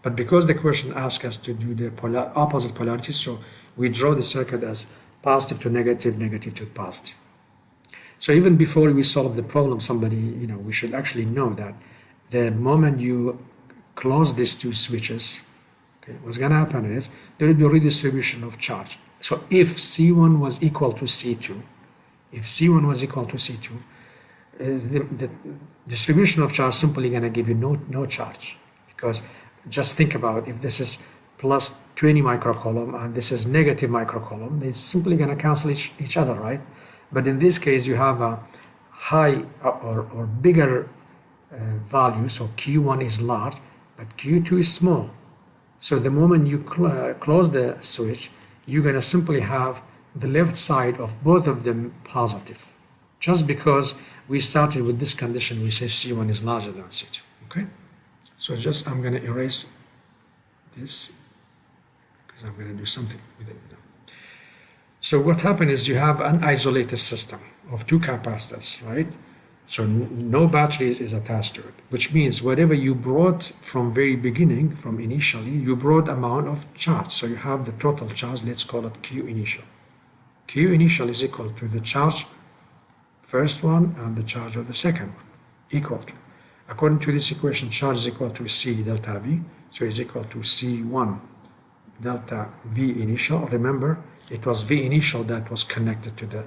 But because the question asks us to do the opposite polarities, so we draw the circuit as positive to negative, negative to positive. So even before we solve the problem, we should actually know that the moment you close these two switches, okay, what's going to happen is there will be a redistribution of charge. So if C1 was equal to C2, the distribution of charge simply going to give you no charge, because just think about if this is plus 20 microcoulomb and this is negative microcoulomb, they're simply going to cancel each other, right? But in this case, you have a high or bigger value, so Q1 is large, but Q2 is small. So the moment you close the switch, you're going to simply have the left side of both of them positive. Just because we started with this condition, we say C1 is larger than C2. Okay? So I'm going to erase this because I'm going to do something with it now. So what happened is you have an isolated system of two capacitors, right? So no batteries is attached to it, which means whatever you brought from very beginning, from initially, you brought amount of charge. So you have the total charge, let's call it Q initial. Q initial is equal to the charge first one and the charge of the second one, equal to. According to this equation, charge is equal to C delta V, so it's equal to C1 delta V initial. Remember, it was V initial that was connected to the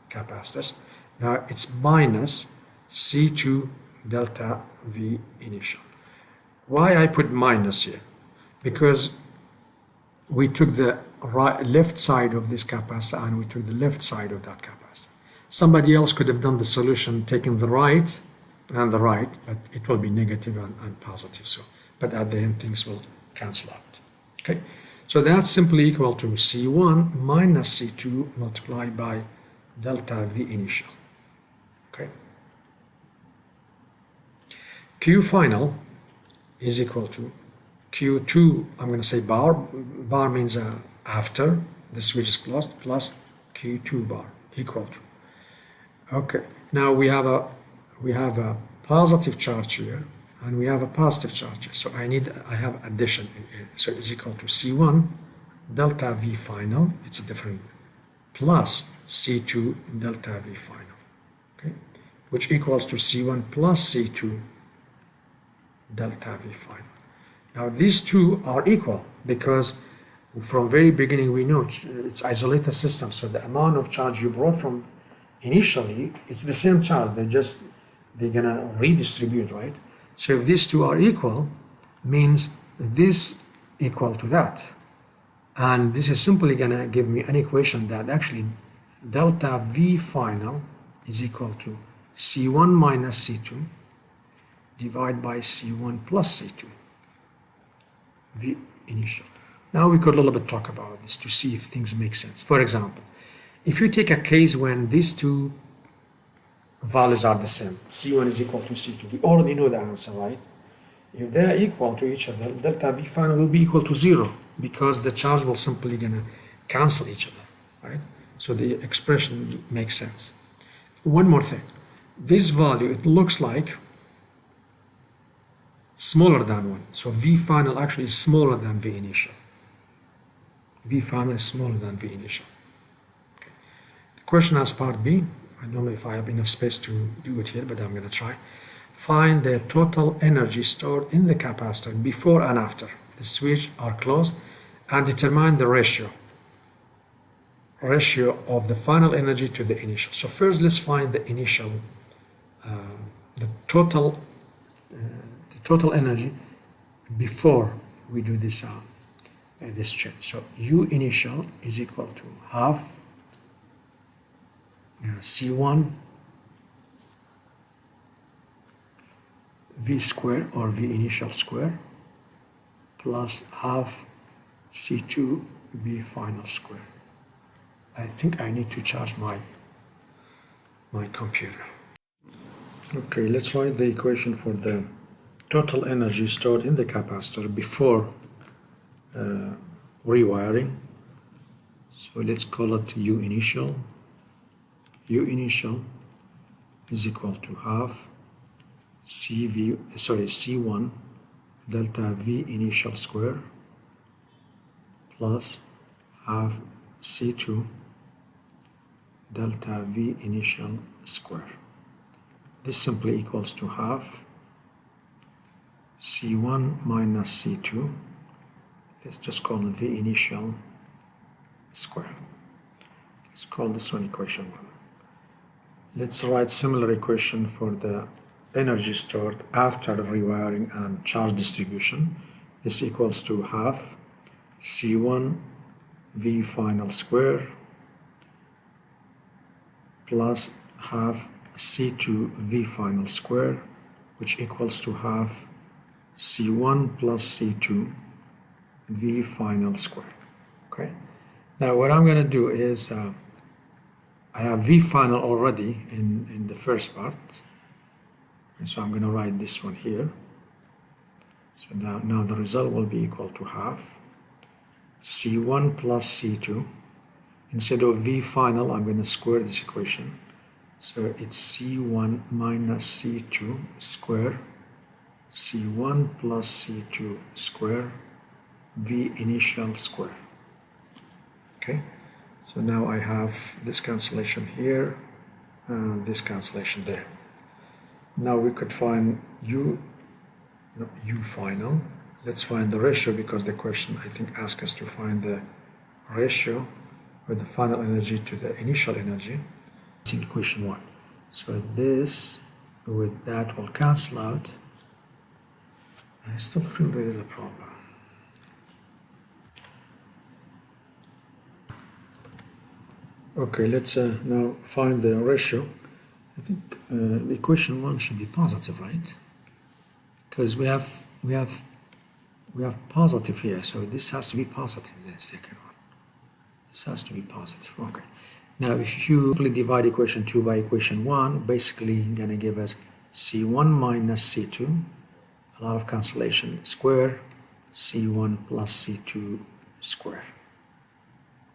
capacitors. Now it's minus C2 delta V initial. Why I put minus here? Because we took the left side of this capacitor and we took the left side of that capacitor. Somebody else could have done the solution taking the right and the right, but it will be negative and positive. So, but at the end things will cancel out. Okay, so that's simply equal to C1 minus C2 multiplied by delta V initial. Okay. Q final is equal to Q2, I'm going to say bar. Bar means after the switch is closed, plus Q2 bar equal to. Okay, now we have a positive charge here and we have a positive charge here. So I have addition here. So it's equal to C1 delta V final, it's a different, plus C2 delta V final, okay, which equals to C1 plus C2 delta V final. Now these two are equal because from very beginning we know it's isolated system, so the amount of charge you brought from initially, it's the same charge, they're gonna redistribute, right? So if these two are equal, means this equal to that, and this is simply gonna give me an equation that actually delta V final is equal to C1 minus C2 divided by C1 plus C2 V initial. Now we could a little bit talk about this to see if things make sense. For example, if you take a case when these two values are the same, C1 is equal to C2, we already know the answer, right? If they are equal to each other, delta V final will be equal to 0 because the charge will simply gonna cancel each other, right? So the expression makes sense. One more thing, this value, it looks like smaller than 1. So V final actually is smaller than V initial. V final is smaller than V initial. Okay. The question as part B, I don't know if I have enough space to do it here, but I'm going to try. Find the total energy stored in the capacitor before and after the switch are closed and determine the ratio of the final energy to the initial. So first let's find the initial, the total energy before we do this change. So U initial is equal to half C1 V square or V initial square plus half C2 V final square. I think I need to charge my computer. Okay, let's write the equation for the total energy stored in the capacitor before rewiring. So let's call it U initial. U initial is equal to half C1 delta V initial square plus half C2 delta V initial square. This simply equals to half C1 minus C2. Let's just call it V initial square. Let's call this one equation 1. Let's write similar equation for the energy stored after rewiring and charge distribution. This equals to half C1 V final square plus half C2 V final square, which equals to half C1 plus C2 V final square. Okay. Now what I'm going to do is I have V final already in the first part, and so I'm going to write this one here. So now the result will be equal to half C1 plus C2. Instead of V final, I'm going to square this equation. So it's C1 minus C2 square, C1 plus C2 square, V initial square. Okay, so now I have this cancellation here and this cancellation there. Now we could find U final. Let's find the ratio, because the question I think asks us to find the ratio of the final energy to the initial energy. It's in equation 1. So this with that will cancel out. I still feel there is a problem. Okay, let's now find the ratio. I think the equation 1 should be positive, right? Because we have positive here, so this has to be positive. The second one, this has to be positive. Okay. Now, if you simply divide equation 2 by equation 1, basically going to give us C1 minus C2, a lot of cancellation, square, C1 plus C2 square.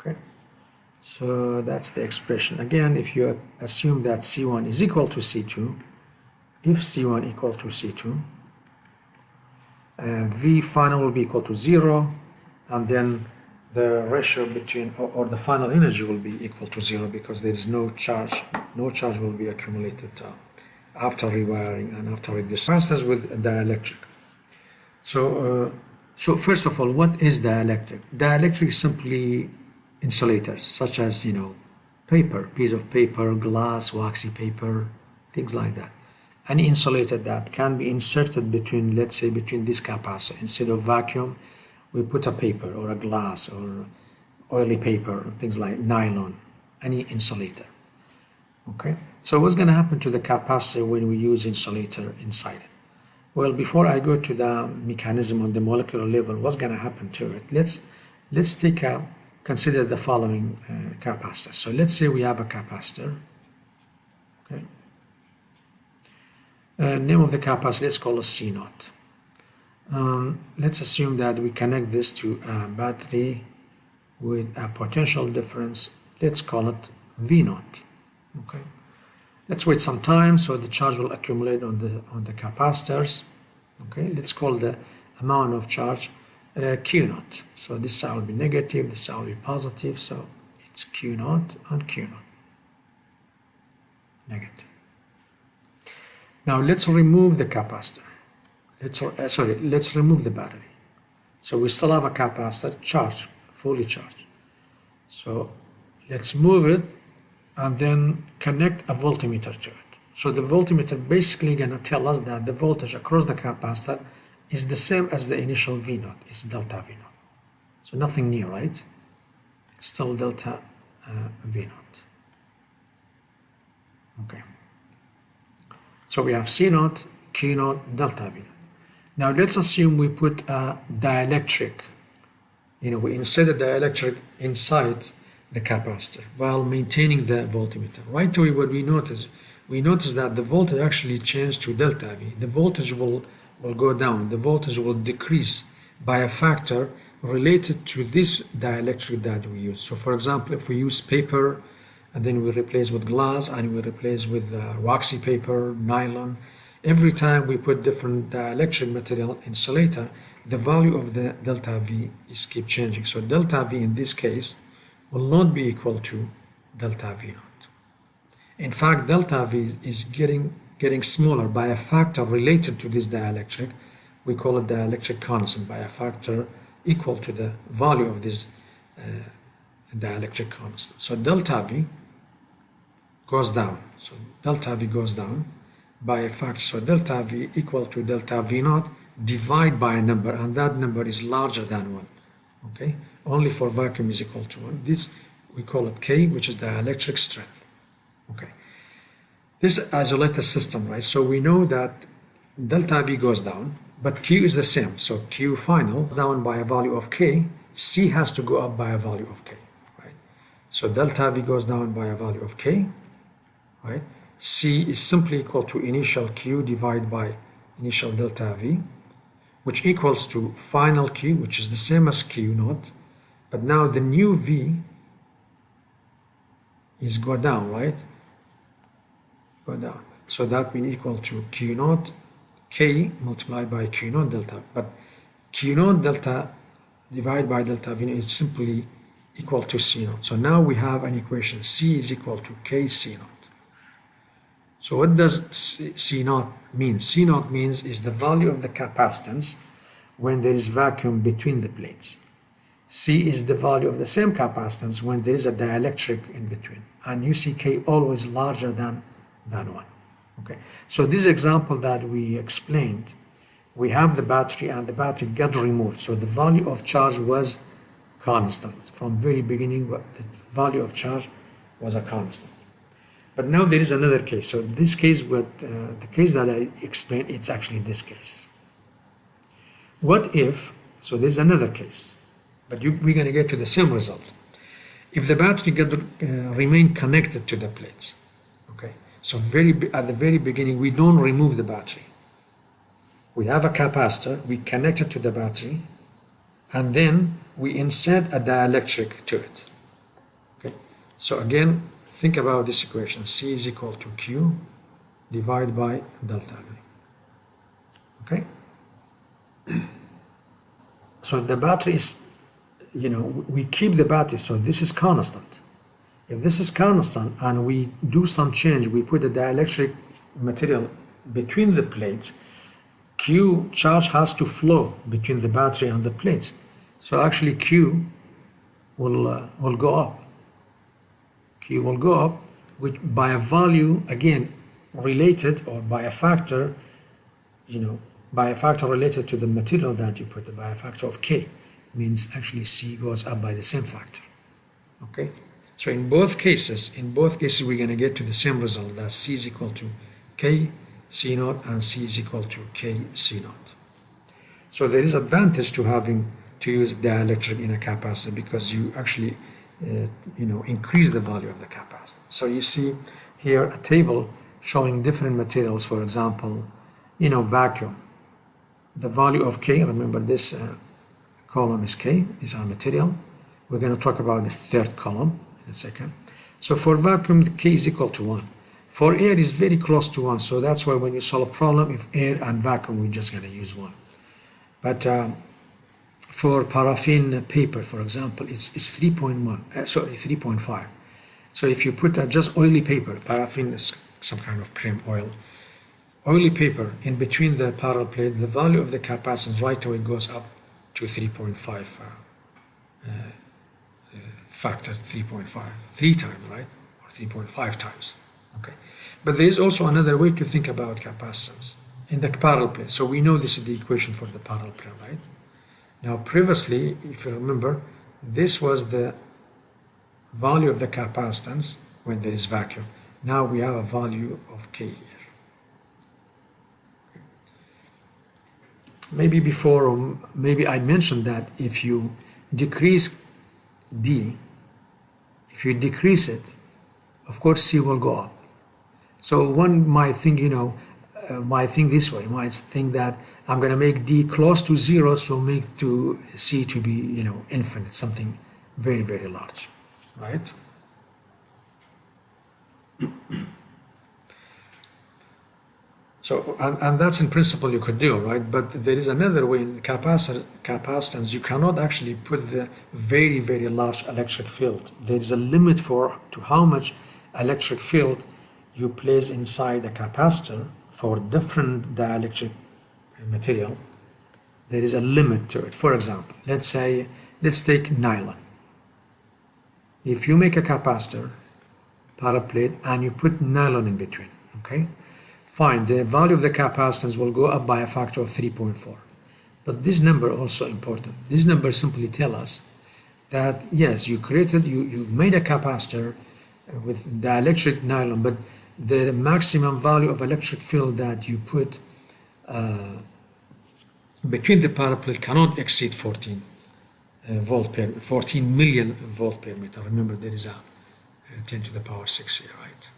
Okay. So that's the expression. Again, if you assume that C1 is equal to C2, if C1 equal to C2, V final will be equal to 0, and then the ratio between, or the final energy will be equal to 0, because there is no charge. No charge will be accumulated after rewiring and after this. Capacitors with dielectric. So first of all, what is dielectric? Dielectric is simply insulators, such as paper, piece of paper, glass, waxy paper, things like that. Any insulator that can be inserted between, let's say, between this capacitor. Instead of vacuum, we put a paper or a glass or oily paper, things like nylon, any insulator. Okay, so what's going to happen to the capacitor when we use insulator inside it? Well, before I go to the mechanism on the molecular level, what's going to happen to it? Let's consider the following capacitor. So let's say we have a capacitor. Okay. Name of the capacitor, let's call it C0. Let's assume that we connect this to a battery with a potential difference. Let's call it V0. Okay. Let's wait some time so the charge will accumulate on the capacitors. Okay. Let's call the amount of charge Q0. So this side will be negative, this side will be positive. So it's Q0 and Q0. Negative. Now let's remove the capacitor. Let's remove the battery. So we still have a capacitor charged, fully charged. So let's move it and then connect a voltmeter to it. So the voltmeter basically gonna tell us that the voltage across the capacitor is the same as the initial V0, it's delta V0. So nothing new, right? It's still delta V0. Okay. So we have C0, Q0, delta V0. Now let's assume we put a dielectric. We insert a dielectric inside the capacitor while maintaining the voltmeter. Right away what we notice that the voltage actually changed to delta V. The voltage will go down. The voltage will decrease by a factor related to this dielectric that we use. So for example, if we use paper and then we replace with glass and we replace with waxy paper, nylon, every time we put different dielectric material insulator, the value of the delta V is keep changing. So delta V in this case will not be equal to delta V0. In fact, delta V is getting smaller by a factor related to this dielectric. We call it dielectric constant, by a factor equal to the value of this dielectric constant. So delta V goes down. So delta V goes down by a factor. So delta V equal to delta V0 divide by a number, and that number is larger than 1. Okay? Only for vacuum is equal to 1. This we call it K, which is dielectric strength. Okay. This is isolated system, right? So we know that delta V goes down, but Q is the same. So Q final down by a value of K, C has to go up by a value of K, right? So delta V goes down by a value of K, right? C is simply equal to initial Q divided by initial delta V, which equals to final Q, which is the same as Q0, but now the new V is go down, right? Go down. So that means equal to Q0 K multiplied by Q0 delta. But Q0 delta divided by delta V is simply equal to C0. So now we have an equation. C is equal to K C0. So what does C0 mean? C0 means is the value of the capacitance when there is vacuum between the plates. C is the value of the same capacitance when there is a dielectric in between. And you see K always larger than 1. Okay. So this example that we explained, we have the battery and the battery got removed. So the value of charge was constant. From very beginning, the value of charge was a constant. But now there is another case. So this case, the case that I explained, it's actually this case. What if, so there's another case, but we're going to get to the same result. If the battery remain connected to the plates, okay. So at the very beginning, we don't remove the battery. We have a capacitor, we connect it to the battery, and then we insert a dielectric to it. Okay. So again, think about this equation. C is equal to Q divided by delta V. Okay? So the battery is, we keep the battery, so this is constant. If this is constant and we do some change, we put a dielectric material between the plates, Q charge has to flow between the battery and the plates. So actually Q will go up. Q will go up which by a value again related, or by a factor, by a factor related to the material that you put, by a factor of K, means actually C goes up by the same factor. Okay? So in both cases we're going to get to the same result, that C is equal to K C0 and C is equal to K C0. So there is advantage to use dielectric in a capacitor, because you actually increase the value of the capacitor. So you see here a table showing different materials. For example, vacuum. The value of K, remember this column is K, is our material. We're going to talk about this third column in a second. So for vacuum, K is equal to 1. For air is very close to 1, so that's why when you solve a problem, if air and vacuum, we're just going to use 1. But for paraffin paper, for example, it's 3.5. So if you put just oily paper, paraffin is some kind of cream oil, oily paper in between the parallel plate, the value of the capacitance right away goes up to 3.5 factor 3.5, 3 times, right? Or 3.5 times. Okay. But there is also another way to think about capacitance in the parallel plate. So we know this is the equation for the parallel plate, right? Now previously, if you remember, this was the value of the capacitance when there is vacuum. Now we have a value of K here. Maybe before, or maybe I mentioned that if you decrease D, if you decrease it, of course C will go up. So one might think, might think this way, might think that I'm going to make D close to 0, so make to C to be, infinite, something very, very large, right? So, and that's in principle you could do, right? But there is another way in capacitance. You cannot actually put the very, very large electric field. There is a limit to how much electric field you place inside the capacitor for different dielectric material. There is a limit to it. For example, let's take nylon. If you make a capacitor, parallel plate, and you put nylon in between, okay? Fine, the value of the capacitance will go up by a factor of 3.4. But this number also important. This number simply tell us that yes, you made a capacitor with dielectric nylon, but the maximum value of electric field that you put between the parallel plate cannot exceed 14 million volt per meter. Remember, there is a 10 to the power 6 here, right?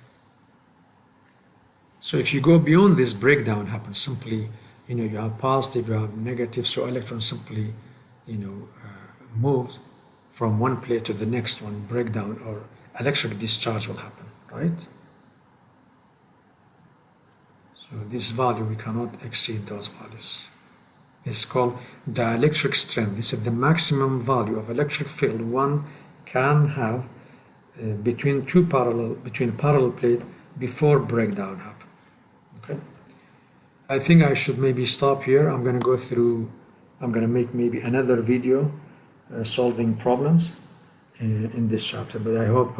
So if you go beyond this, breakdown happens. Simply, you have positive, you have negative, so electrons simply, moved from one plate to the next one, breakdown or electric discharge will happen, right? So this value, we cannot exceed those values. This is called dielectric strength. This is the maximum value of electric field one can have between a parallel plate before breakdown happens. Okay. I think I should maybe stop here. I'm going to make maybe another video solving problems in this chapter, but I hope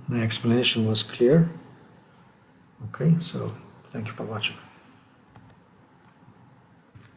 my explanation was clear. Okay, so thank you for watching.